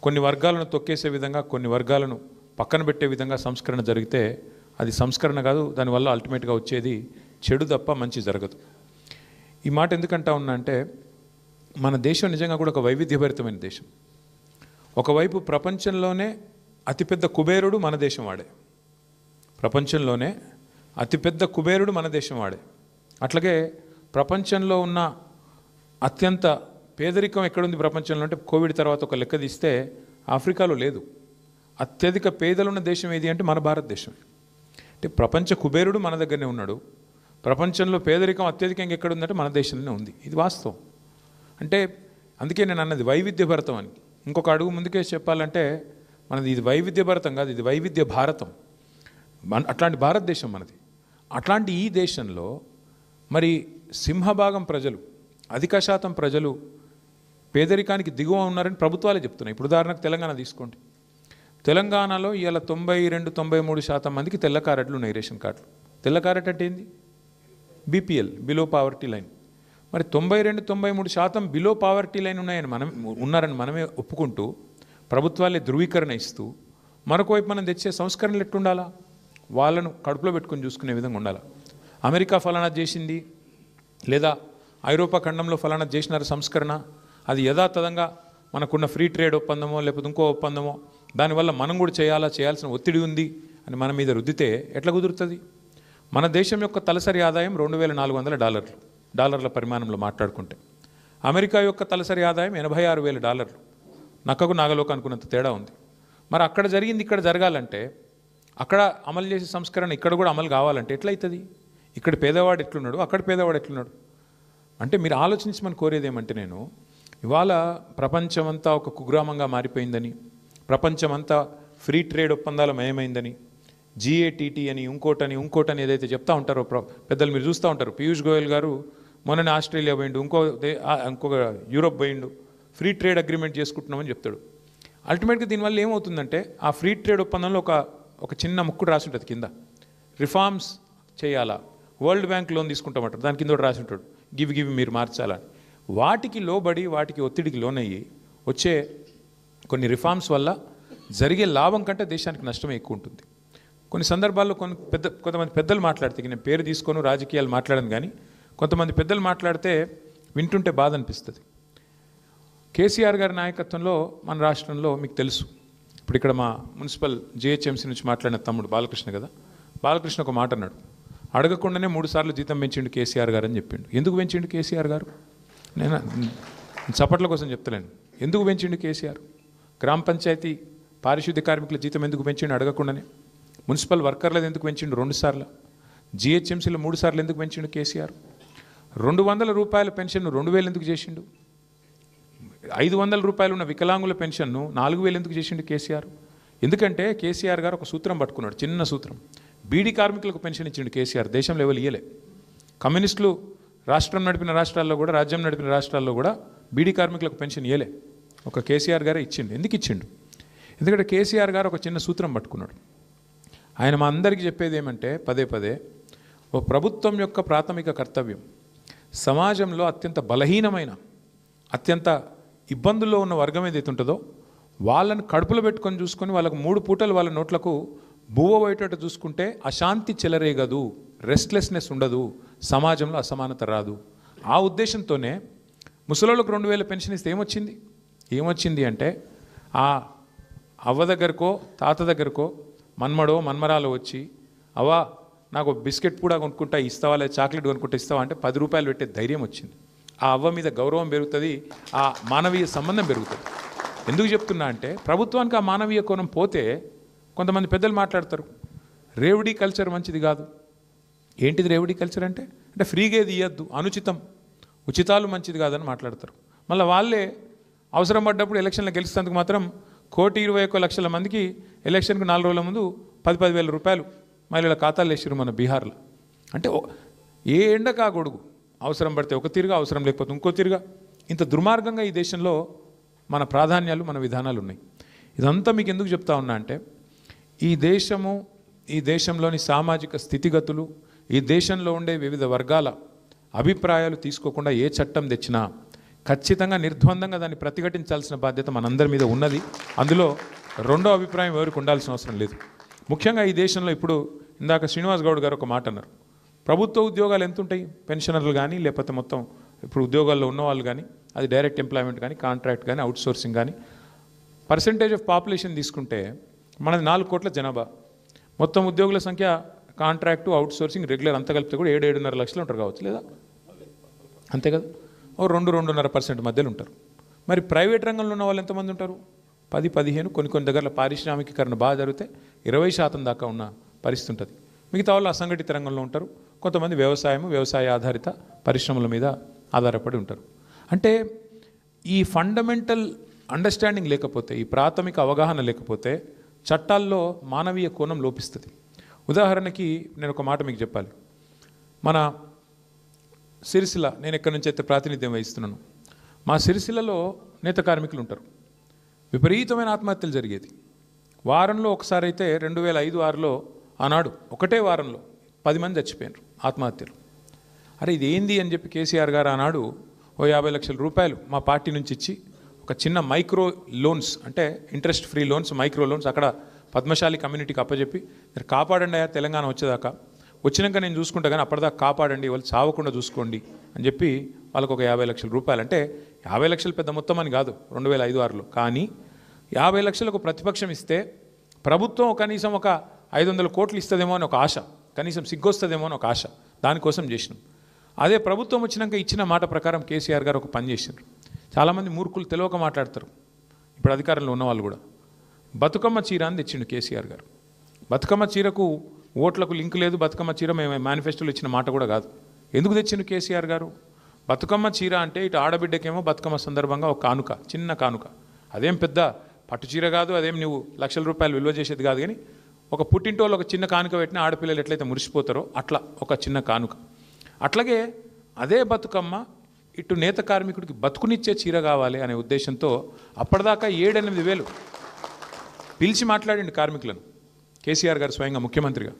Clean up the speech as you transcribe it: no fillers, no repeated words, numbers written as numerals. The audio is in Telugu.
కొన్ని వర్గాలను తొక్కేసే విధంగా, కొన్ని వర్గాలను పక్కన పెట్టే విధంగా సంస్కరణ జరిగితే అది సంస్కరణ కాదు, దానివల్ల అల్టిమేట్గా వచ్చేది చెడు తప్ప మంచి జరగదు. ఈ మాట ఎందుకంటా ఉన్నా అంటే, మన దేశం నిజంగా కూడా ఒక వైవిధ్యభరితమైన దేశం. ఒకవైపు ప్రపంచంలోనే అతిపెద్ద కుబేరుడు మన దేశం వాడే, ప్రపంచంలోనే అతిపెద్ద కుబేరుడు మన దేశం వాడే. అట్లాగే ప్రపంచంలో ఉన్న అత్యంత పేదరికం ఎక్కడుంది ప్రపంచంలో అంటే, కోవిడ్ తర్వాత ఒక లెక్క తీస్తే ఆఫ్రికాలో లేదు. అత్యధిక పేదలున్న దేశం ఏది అంటే మన భారతదేశం. అంటే ప్రపంచ కుబేరుడు మన దగ్గరనే ఉన్నాడు, ప్రపంచంలో పేదరికం అత్యధికంగా ఎక్కడుందంటే మన దేశంలోనే ఉంది. ఇది వాస్తవం. అంటే అందుకే నేను అన్నది వైవిధ్యభరితం అని. ఇంకొక అడుగు ముందుకే చెప్పాలంటే, మనది ఇది వైవిధ్యభరితం కాదు, ఇది వైవిధ్య భారతం. అట్లాంటి భారతదేశం మనది. అట్లాంటి ఈ దేశంలో మరి సింహభాగం ప్రజలు, అధిక శాతం ప్రజలు పేదరికానికి దిగువ ఉన్నారని ప్రభుత్వాలే చెప్తున్నాయి. ఇప్పుడు ఉదాహరణకు తెలంగాణ తీసుకోండి. తెలంగాణలో ఇవాళ 92-93% మందికి తెల్ల కార్డులు ఉన్నాయి, రేషన్ కార్డులు. తెల్ల కార్డు అంటే ఏంది? BPL, below poverty line. మరి 92-93% బిలో పావర్టీ లైన్ ఉన్నారని మనమే ఒప్పుకుంటూ ప్రభుత్వాలే ధృవీకరణ ఇస్తూ, మరొక వైపు మనం తెచ్చే సంస్కరణలు ఎట్టుండాలా? వాళ్ళను కడుపులో పెట్టుకుని చూసుకునే విధంగా ఉండాలి. అమెరికా ఫలానా చేసింది, లేదా ఐరోపా ఖండంలో ఫలానా చేసినారు సంస్కరణ, అది యథాతథంగా మనకున్న ఫ్రీ ట్రేడ్ ఒప్పందమో లేకపోతే ఇంకో ఒప్పందమో, దానివల్ల మనం కూడా చేయాల్సిన ఒత్తిడి ఉంది అని మన మీద రుద్దితే ఎట్లా కుదురుతుంది? మన దేశం యొక్క తలసరి ఆదాయం $2,400 డాలర్ల పరిమాణంలో మాట్లాడుకుంటే, అమెరికా యొక్క తలసరి ఆదాయం $86,000. నక్కకు నాగలోకి అనుకున్నంత తేడా ఉంది. మరి అక్కడ జరిగింది ఇక్కడ జరగాలంటే, అక్కడ అమలు చేసే సంస్కరణ ఇక్కడ కూడా అమలు కావాలంటే ఎట్లయితుంది? ఇక్కడ పేదవాడు ఎట్లున్నాడు, అక్కడ పేదవాడు ఎట్లున్నాడు అంటే, మీరు ఆలోచించి మనం కోరేది ఏమంటే, నేను ఇవాళ ప్రపంచమంతా ఒక కుగ్రామంగా మారిపోయిందని, ప్రపంచమంతా ఫ్రీ ట్రేడ్ ఒప్పందాల మయమైందని, GATT అని ఇంకోటని ఏదైతే చెప్తా ఉంటారో పెద్దలు మీరు చూస్తూ ఉంటారు. పీయూష్ గోయల్ గారు మొన్ననే ఆస్ట్రేలియా పోయిండు, ఇంకొక యూరోప్ పోయిండు, ఫ్రీ ట్రేడ్ అగ్రిమెంట్ చేసుకుంటున్నామని చెప్తాడు. అల్టిమేట్గా దీనివల్ల ఏమవుతుందంటే, ఆ ఫ్రీ ట్రేడ్ ఒప్పందంలో ఒక చిన్న ముక్కుడు రాసి ఉంటుంది కింద, రిఫార్మ్స్ చేయాలా, వరల్డ్ బ్యాంక్ లోన్ తీసుకుంటామంటారు, దాని కింద రాసి ఉంటాడు గివి మీరు మార్చాలని. వాటికి లోబడి, వాటికి ఒత్తిడికి లోనయ్యి వచ్చే కొన్ని రిఫార్మ్స్ వల్ల జరిగే లాభం కంటే దేశానికి నష్టమే ఎక్కువ ఉంటుంది. కొన్ని సందర్భాల్లో కొంతమంది పెద్దలు మాట్లాడితే, నేను పేరు తీసుకొని రాజకీయాలు మాట్లాడను కానీ, కొంతమంది పెద్దలు మాట్లాడితే వింటుంటే బాధ అనిపిస్తుంది. కేసీఆర్ గారి నాయకత్వంలో మన రాష్ట్రంలో మీకు తెలుసు, ఇప్పుడు ఇక్కడ మా మున్సిపల్ GHMC నుంచి మాట్లాడిన తమ్ముడు బాలకృష్ణ కదా, బాలకృష్ణ ఒక మాట అన్నాడు, అడగకుండానే 3 సార్లు జీతం పెంచిండు కేసీఆర్ గారు అని చెప్పిండు. ఎందుకు పెంచిండు కేసీఆర్ గారు? నేను చప్పట్ల కోసం చెప్తలేను. ఎందుకు పెంచిండు కేసీఆర్? గ్రామ పంచాయతీ పారిశుద్ధ్య కార్మికుల జీతం ఎందుకు పెంచిండు అడగకుండానే? మున్సిపల్ వర్కర్లది ఎందుకు పెంచిండు 2 సార్లు? GHMCలో 3 సార్లు ఎందుకు పెంచిండు కేసీఆర్? $200 పెన్షన్ను 2,000 ఎందుకు చేసిండు? $500 ఉన్న వికలాంగుల పెన్షన్ను 4,000 ఎందుకు చేసిండు కేసీఆర్? ఎందుకంటే కేసీఆర్ గారు ఒక సూత్రం పట్టుకున్నాడు, చిన్న సూత్రం. బీడీ కార్మికులకు పెన్షన్ ఇచ్చిండు కేసీఆర్, దేశంలో ఎవరు ఇయ్యలే. కమ్యూనిస్టులు రాష్ట్రం నడిపిన రాష్ట్రాల్లో కూడా, రాజ్యం నడిపిన రాష్ట్రాల్లో కూడా బీడీ కార్మికులకు పెన్షన్ ఇయ్యలే, ఒక కేసీఆర్ గారే ఇచ్చిండు. ఎందుకు ఇచ్చిండు? ఎందుకంటే కేసీఆర్ గారు ఒక చిన్న సూత్రం పట్టుకున్నాడు. ఆయన మా అందరికీ చెప్పేది ఏమంటే, పదే ఓ ప్రభుత్వం యొక్క ప్రాథమిక కర్తవ్యం సమాజంలో అత్యంత బలహీనమైన, అత్యంత ఇబ్బందుల్లో ఉన్న వర్గం ఏదైతే ఉంటుందో వాళ్ళని కడుపులో పెట్టుకొని చూసుకొని, వాళ్ళకు 3 పూటలు వాళ్ళ నోట్లకు బువ్వ పోయేటట్టు చూసుకుంటే అశాంతి చెలరేగదు, రెస్ట్లెస్నెస్ ఉండదు, సమాజంలో అసమానత రాదు. ఆ ఉద్దేశంతోనే ముసలోళ్ళకు 2,000 పెన్షన్ ఇస్తే ఏమొచ్చింది అంటే, ఆ అవ్వ దగ్గరకో తాత దగ్గరకో మన్మడో మన్మరాలో వచ్చి, అవ్వ నాకు బిస్కెట్ కూడా కొనుక్కుంటా ఇస్తావా, లేదా చాక్లెట్ కొనుక్కుంటా ఇస్తావా అంటే $10 పెట్టే ధైర్యం వచ్చింది. ఆ అవ్వ మీద గౌరవం పెరుగుతుంది, ఆ మానవీయ సంబంధం పెరుగుతుంది. ఎందుకు చెప్తున్నా అంటే, ప్రభుత్వానికి ఆ మానవీయ కోణం పోతే కొంతమంది పెద్దలు మాట్లాడతారు, రేవడీ కల్చర్ మంచిది కాదు. ఏంటిది రేవడీ కల్చర్ అంటే ఫ్రీగా ఏది ఇవ్వద్దు, ఉచితాలు మంచిది కాదని మాట్లాడతారు. మళ్ళీ వాళ్ళే అవసరం పడ్డప్పుడు ఎలక్షన్లో గెలిచేందుకు మాత్రం 1,21,00,000 మందికి ఎలక్షన్కు 4 రోజుల ముందు 10,000 రూపాయలు మహిళల ఖాతాలు వేసారు మన బీహార్లో. అంటే ఏ ఎండకా గొడుగు, అవసరం పడితే ఒక తీరుగా, అవసరం లేకపోతే ఇంకో తీరుగా, ఇంత దుర్మార్గంగా ఈ దేశంలో మన ప్రాధాన్యాలు, మన విధానాలు ఉన్నాయి. ఇదంతా మీకు ఎందుకు చెప్తా ఉన్నా అంటే, ఈ దేశంలోని సామాజిక స్థితిగతులు, ఈ దేశంలో ఉండే వివిధ వర్గాల అభిప్రాయాలు తీసుకోకుండా ఏ చట్టం తెచ్చినా ఖచ్చితంగా నిర్ద్వందంగా దాన్ని ప్రతిఘటించాల్సిన బాధ్యత మనందరి మీద ఉన్నది. అందులో రెండో అభిప్రాయం ఎవరికి ఉండాల్సిన అవసరం లేదు. ముఖ్యంగా ఈ దేశంలో ఇప్పుడు ఇందాక శ్రీనివాస్ గౌడ్ గారు ఒక మాట అన్నారు. ప్రభుత్వ ఉద్యోగాలు ఎంత ఉంటాయి, పెన్షనర్లు కానీ లేకపోతే మొత్తం ఇప్పుడు ఉద్యోగాల్లో ఉన్నవాళ్ళు కానీ, అది డైరెక్ట్ ఎంప్లాయ్మెంట్ కానీ కాంట్రాక్ట్ కానీ అవుట్సోర్సింగ్ కానీ, పర్సెంటేజ్ ఆఫ్ పాపులేషన్ తీసుకుంటే మనది 4 కోట్ల జనాభా. మొత్తం ఉద్యోగుల సంఖ్య కాంట్రాక్టు అవుట్సోర్సింగ్ రెగ్యులర్ అంతా కలిపితే కూడా 7-7.5 లక్షలు ఉంటారు కావచ్చు, లేదా అంతే కదా, ఓ 2-2.5% మధ్యలో ఉంటారు. మరి ప్రైవేట్ రంగంలో ఉన్న వాళ్ళు ఎంతమంది ఉంటారు? 10-15, కొన్ని దగ్గర పారిశ్రామికీకరణ బాగా జరిగితే 20% దాకా ఉన్న పరిస్థితి ఉంటుంది. మిగతా వాళ్ళు అసంఘటిత రంగంలో ఉంటారు. కొంతమంది వ్యవసాయ ఆధారిత పరిశ్రమల మీద ఆధారపడి ఉంటారు. అంటే ఈ ఫండమెంటల్ అండర్స్టాండింగ్ లేకపోతే, ఈ ప్రాథమిక అవగాహన లేకపోతే చట్టాల్లో మానవీయ కోణం లోపిస్తుంది. ఉదాహరణకి నేను ఒక మాట మీకు చెప్పాలి. మన సిరిసిల్ల, నేను ఎక్కడి నుంచి అయితే ప్రాతినిధ్యం వహిస్తున్నాను, మా సిరిసిల్లలో నేత కార్మికులు ఉంటారు. విపరీతమైన ఆత్మహత్యలు జరిగేది. వారంలో ఒకసారి అయితే 2005-6లో ఆనాడు ఒకటే వారంలో 10 మంది చచ్చిపోయారు ఆత్మహత్యలు. అరే ఇది ఏంది అని చెప్పి కేసీఆర్ గారు ఆనాడు ఓ 50 లక్షల రూపాయలు మా పార్టీ నుంచి ఇచ్చి ఒక చిన్న మైక్రో లోన్స్, అంటే interest free loans, micro loans అక్కడ పద్మశాలి కమ్యూనిటీకి అప్పచెప్పి మీరు కాపాడండి అయ్యా తెలంగాణ వచ్చేదాకా, వచ్చినాక నేను చూసుకుంటా కానీ అప్పటిదాకా కాపాడండి, వాళ్ళు చావకుండా చూసుకోండి అని చెప్పి వాళ్ళకు ఒక 50 లక్షల రూపాయలు. అంటే 50 లక్షలు పెద్ద మొత్తం అని కాదు 2005-6లో, కానీ 50 లక్షలకు ప్రతిపక్షం ఇస్తే ప్రభుత్వం కనీసం ఒక 500 కోట్లు ఇస్తుందేమో అని ఒక ఆశ, కనీసం సిగ్గొస్తుందేమో అని ఒక ఆశ, దానికోసం చేసినాం. అదే ప్రభుత్వం వచ్చినాక ఇచ్చిన మాట ప్రకారం కేసీఆర్ గారు ఒక పని చేసినారు. చాలామంది మూర్ఖులు తెలియక మాట్లాడతారు, ఇప్పుడు అధికారంలో ఉన్నవాళ్ళు కూడా. బతుకమ్మ చీర అని తెచ్చిండు కేసీఆర్ గారు. బతుకమ్మ చీరకు ఓట్లకు లింక్ లేదు, బతుకమ్మ చీర మేము మేనిఫెస్టోలో ఇచ్చిన మాట కూడా కాదు. ఎందుకు తెచ్చిండు కేసీఆర్ గారు? బతుకమ్మ చీర అంటే ఇటు ఆడబిడ్డకేమో బతుకమ్మ సందర్భంగా ఒక కానుక, చిన్న కానుక, అదేం పెద్ద పట్టు చీర కాదు, అదేం నువ్వు లక్షల రూపాయలు విలువ చేసేది కాదు, కానీ ఒక పుట్టింటోళ్ళు ఒక చిన్న కానుక పెట్టిన ఆడపిల్లలు ఎట్లయితే మురిసిపోతారో అట్లా ఒక చిన్న కానుక. అట్లాగే అదే బతుకమ్మ ఇటు నేత కార్మికుడికి బతుకునిచ్చే చీర కావాలి అనే ఉద్దేశంతో అప్పటిదాకా 7-8 వేలు పిలిచి మాట్లాడిండు కార్మికులను కేసీఆర్ గారు స్వయంగా ముఖ్యమంత్రిగా.